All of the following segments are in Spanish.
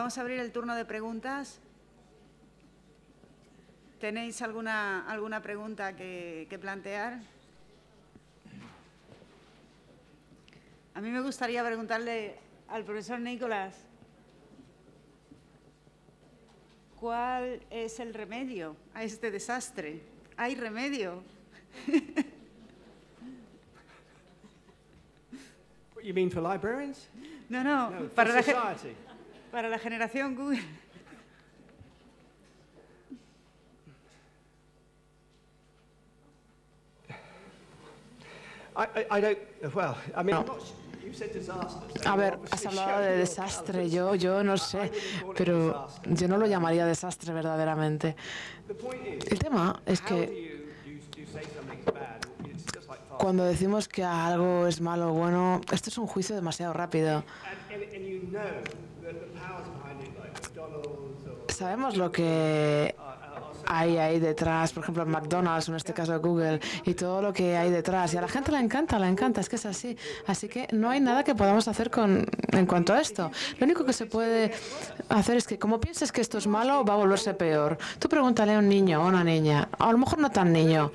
vamos a abrir el turno de preguntas. ¿Tenéis alguna pregunta que plantear? A mí me gustaría preguntarle al profesor Nicolás, ¿cuál es el remedio a este desastre? ¿Hay remedio? You mean for librarians? No, No, para la generación Google. I don't, well, I mean, you said disaster. A ver, has hablado de desastre, yo no sé, pero yo no lo llamaría desastre verdaderamente. El tema es que cuando decimos que algo es malo o bueno, esto es un juicio demasiado rápido. Sabemos lo que hay ahí detrás, por ejemplo, McDonald's, en este caso Google, y todo lo que hay detrás. Y a la gente le encanta, es que es así. Así que no hay nada que podamos hacer en cuanto a esto. Lo único que se puede hacer es que, como pienses que esto es malo, va a volverse peor. Tú pregúntale a un niño o a una niña, a lo mejor no tan niño.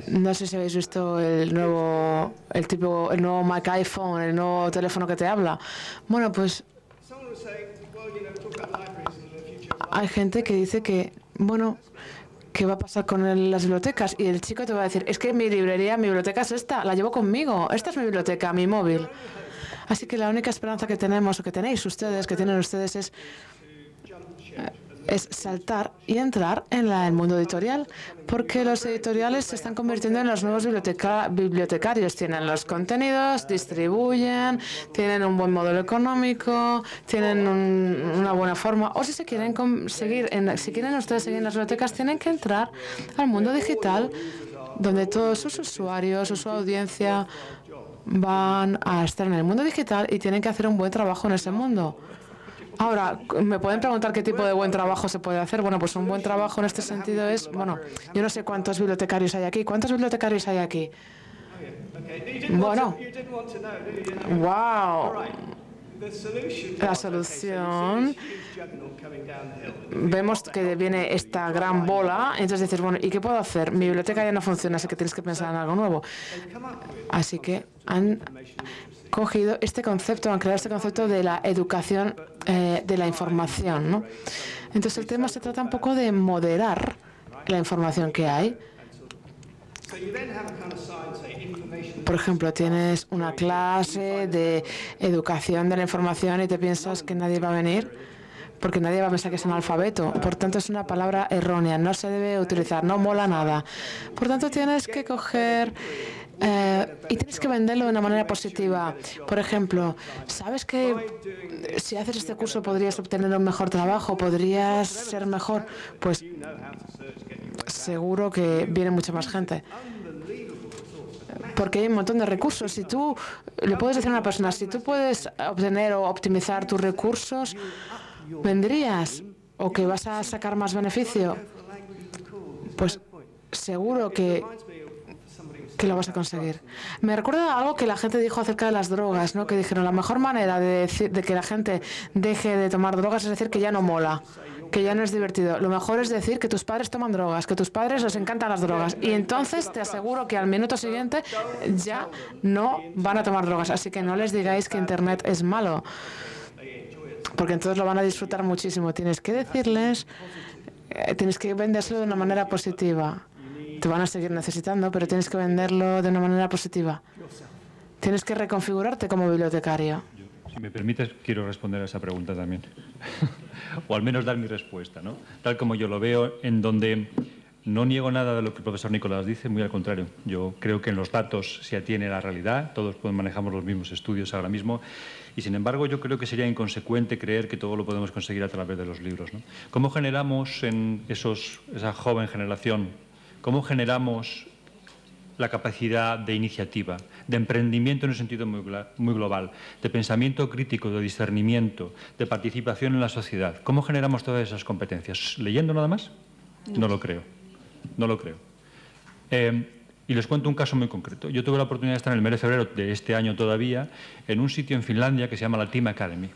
No sé si habéis visto el nuevo Mac iPhone, el nuevo teléfono que te habla. Bueno, pues hay gente que dice que, bueno, ¿qué va a pasar con las bibliotecas? Y el chico te va a decir, es que mi biblioteca es esta, la llevo conmigo, esta es mi biblioteca, mi móvil. Así que la única esperanza que tenemos, o que tenéis ustedes, que tienen ustedes, es saltar y entrar en el mundo editorial, porque los editoriales se están convirtiendo en los nuevos bibliotecarios. Tienen los contenidos, distribuyen, tienen un buen modelo económico, tienen una buena forma. O si se quieren si quieren ustedes seguir en las bibliotecas, tienen que entrar al mundo digital, donde todos sus usuarios o su audiencia van a estar en el mundo digital y tienen que hacer un buen trabajo en ese mundo. Ahora, ¿me pueden preguntar qué tipo de buen trabajo se puede hacer? Bueno, pues un buen trabajo en este sentido es, bueno, yo no sé cuántos bibliotecarios hay aquí. ¿Cuántos bibliotecarios hay aquí? Bueno, wow. La solución, vemos que viene esta gran bola, entonces dices, bueno, ¿y qué puedo hacer? Mi biblioteca ya no funciona, así que tienes que pensar en algo nuevo. Así que han cogido este concepto, han creado este concepto de la educación de la información, ¿no? Entonces el tema se trata un poco de moderar la información que hay. Por ejemplo, tienes una clase de educación de la información y te piensas que nadie va a venir porque nadie va a pensar que es analfabeto. Por tanto, es una palabra errónea, no se debe utilizar, no mola nada. Por tanto, tienes que coger y tienes que venderlo de una manera positiva. Por ejemplo, ¿sabes que si haces este curso podrías obtener un mejor trabajo, podrías ser mejor? Pues seguro que viene mucha más gente. Porque hay un montón de recursos. Si tú le puedes decir a una persona, si tú puedes obtener o optimizar tus recursos, ¿vendrías? ¿O que vas a sacar más beneficio? Pues seguro que lo vas a conseguir. Me recuerda algo que la gente dijo acerca de las drogas, ¿no? Que dijeron, la mejor manera de que la gente deje de tomar drogas es decir que ya no mola, que ya no es divertido. Lo mejor es decir que tus padres toman drogas, que a tus padres les encantan las drogas. Y entonces te aseguro que al minuto siguiente ya no van a tomar drogas. Así que no les digáis que Internet es malo, porque entonces lo van a disfrutar muchísimo. Tienes que decirles, tienes que vendérselo de una manera positiva. Te van a seguir necesitando, pero tienes que venderlo de una manera positiva. Tienes que reconfigurarte como bibliotecario. Si me permites, quiero responder a esa pregunta también. O al menos dar mi respuesta, ¿no? Tal como yo lo veo, en donde no niego nada de lo que el profesor Nicolás dice, muy al contrario. Yo creo que en los datos se atiene a la realidad, todos manejamos los mismos estudios ahora mismo, y sin embargo yo creo que sería inconsecuente creer que todo lo podemos conseguir a través de los libros, ¿no? ¿Cómo generamos en esa joven generación, cómo generamos la capacidad de iniciativa, de emprendimiento en un sentido muy global, de pensamiento crítico, de discernimiento, de participación en la sociedad? ¿Cómo generamos todas esas competencias? ¿Leyendo nada más? No lo creo. No lo creo. Y les cuento un caso muy concreto. Yo tuve la oportunidad de estar en el mes de febrero de este año todavía en un sitio en Finlandia que se llama la Team Academy.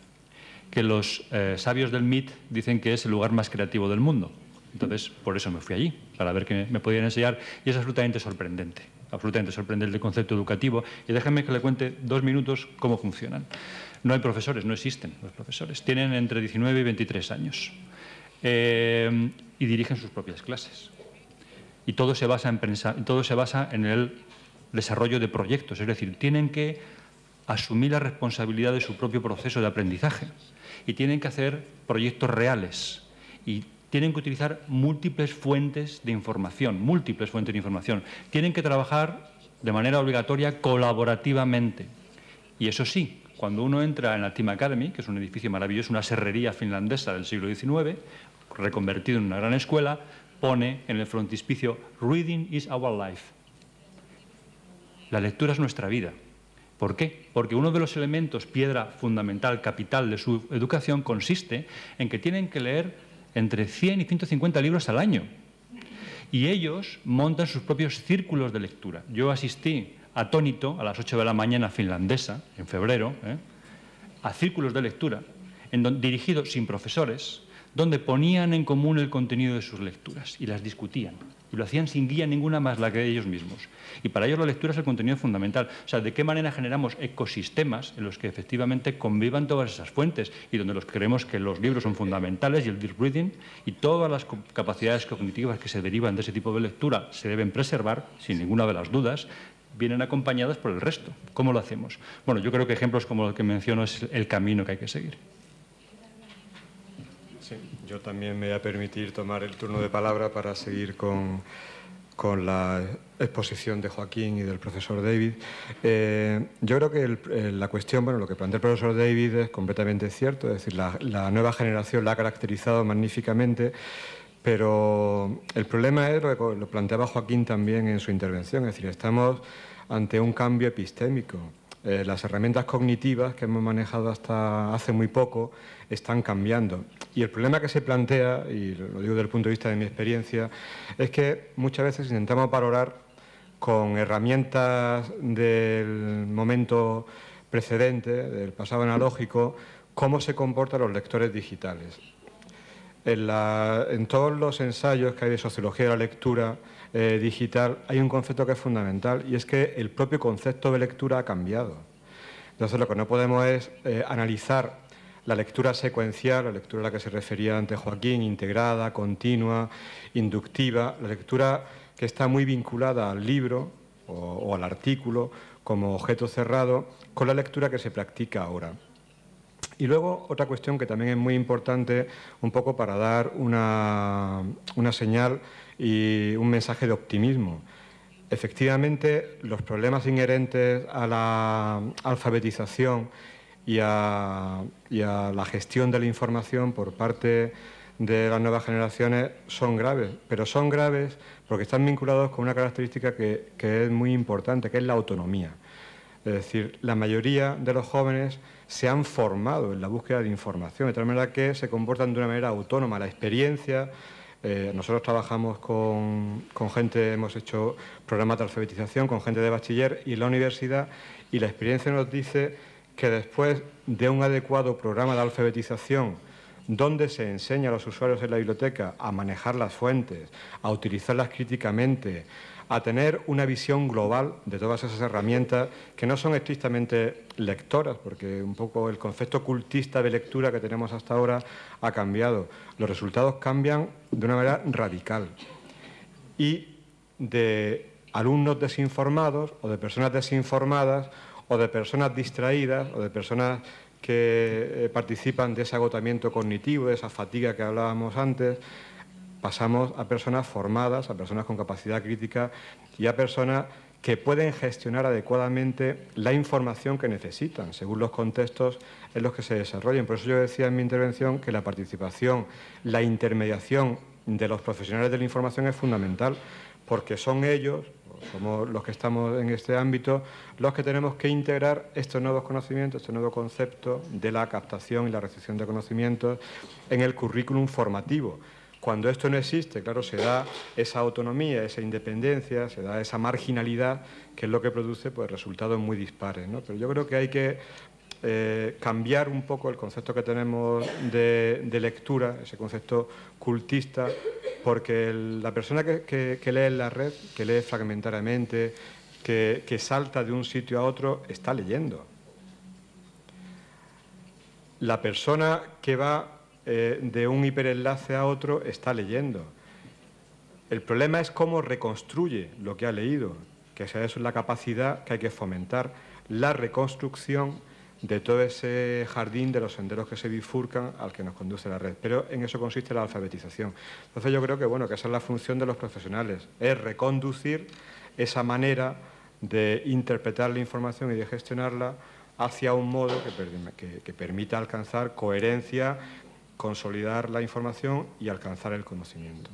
que los sabios del MIT dicen que es el lugar más creativo del mundo. Entonces, por eso me fui allí, para ver qué me podían enseñar, y es absolutamente sorprendente el concepto educativo. Y déjenme que le cuente 2 minutos cómo funcionan. No hay profesores, no existen los profesores. Tienen entre 19 y 23 años y dirigen sus propias clases. Y todo se basa en el desarrollo de proyectos, es decir, tienen que asumir la responsabilidad de su propio proceso de aprendizaje y tienen que hacer proyectos reales y tienen que utilizar múltiples fuentes de información. Tienen que trabajar de manera obligatoria colaborativamente. Y eso sí, cuando uno entra en la Team Academy, que es un edificio maravilloso, una serrería finlandesa del siglo XIX, reconvertido en una gran escuela, pone en el frontispicio "Reading is our life". La lectura es nuestra vida. ¿Por qué? Porque uno de los elementos, piedra fundamental, capital de su educación, consiste en que tienen que leer entre 100 y 150 libros al año. Y ellos montan sus propios círculos de lectura. Yo asistí atónito a las 8 de la mañana finlandesa, en febrero, a círculos de lectura, dirigidos sin profesores, donde ponían en común el contenido de sus lecturas y las discutían. Y lo hacían sin guía ninguna más la que ellos mismos. Y para ellos la lectura es el contenido fundamental. O sea, ¿de qué manera generamos ecosistemas en los que efectivamente convivan todas esas fuentes y donde creemos que los libros son fundamentales y el deep reading y todas las capacidades cognitivas que se derivan de ese tipo de lectura se deben preservar, sin ninguna de las dudas, vienen acompañadas por el resto? ¿Cómo lo hacemos? Bueno, yo creo que ejemplos como los que menciono es el camino que hay que seguir. Sí, yo también me voy a permitir tomar el turno de palabra para seguir con la exposición de Joaquín y del profesor David. Yo creo que la cuestión, bueno, lo que plantea el profesor David es completamente cierto, es decir, la nueva generación la ha caracterizado magníficamente, pero el problema es lo planteaba Joaquín también en su intervención, es decir, estamos ante un cambio epistémico. Las herramientas cognitivas que hemos manejado hasta hace muy poco están cambiando. Y el problema que se plantea, y lo digo desde el punto de vista de mi experiencia, es que muchas veces intentamos valorar con herramientas del momento precedente, del pasado analógico, cómo se comportan los lectores digitales. En todos los ensayos que hay de sociología de la lectura digital hay un concepto que es fundamental y es que el propio concepto de lectura ha cambiado. Entonces lo que no podemos es analizar la lectura secuencial, la lectura a la que se refería antes Joaquín, integrada, continua, inductiva, la lectura que está muy vinculada al libro o al artículo como objeto cerrado, con la lectura que se practica ahora. Y luego otra cuestión que también es muy importante, un poco para dar una señal y un mensaje de optimismo. Efectivamente, los problemas inherentes a la alfabetización y a la gestión de la información por parte de las nuevas generaciones son graves, pero son graves porque están vinculados con una característica que es muy importante, que es la autonomía. Es decir, la mayoría de los jóvenes se han formado en la búsqueda de información, de tal manera que se comportan de una manera autónoma. La experiencia, nosotros trabajamos con gente, hemos hecho programas de alfabetización con gente de bachiller y en la universidad, y la experiencia nos dice que después de un adecuado programa de alfabetización donde se enseña a los usuarios en la biblioteca a manejar las fuentes, a utilizarlas críticamente, a tener una visión global de todas esas herramientas que no son estrictamente lectoras, porque un poco el concepto cultista de lectura que tenemos hasta ahora ha cambiado. Los resultados cambian de una manera radical. Y de alumnos desinformados o de personas desinformadas o de personas distraídas o de personas que participan de ese agotamiento cognitivo, de esa fatiga que hablábamos antes, pasamos a personas formadas, a personas con capacidad crítica y a personas que pueden gestionar adecuadamente la información que necesitan, según los contextos en los que se desarrollen. Por eso yo decía en mi intervención que la participación, la intermediación de los profesionales de la información es fundamental, porque son ellos, somos los que estamos en este ámbito, los que tenemos que integrar estos nuevos conocimientos, este nuevo concepto de la captación y la recepción de conocimientos en el currículum formativo. Cuando esto no existe, claro, se da esa autonomía, esa independencia, se da esa marginalidad, que es lo que produce pues, resultados muy dispares, ¿no? Pero yo creo que hay que cambiar un poco el concepto que tenemos de lectura, ese concepto cultista, porque la persona que lee en la red, que lee fragmentariamente, que salta de un sitio a otro, está leyendo. La persona que va de un hiperenlace a otro está leyendo. El problema es cómo reconstruye lo que ha leído, que esa es la capacidad que hay que fomentar, la reconstrucción de todo ese jardín de los senderos que se bifurcan al que nos conduce la red. Pero en eso consiste la alfabetización. Entonces yo creo que, bueno, que esa es la función de los profesionales, es reconducir esa manera de interpretar la información y de gestionarla hacia un modo que permita alcanzar coherencia, consolidar la información y alcanzar el conocimiento.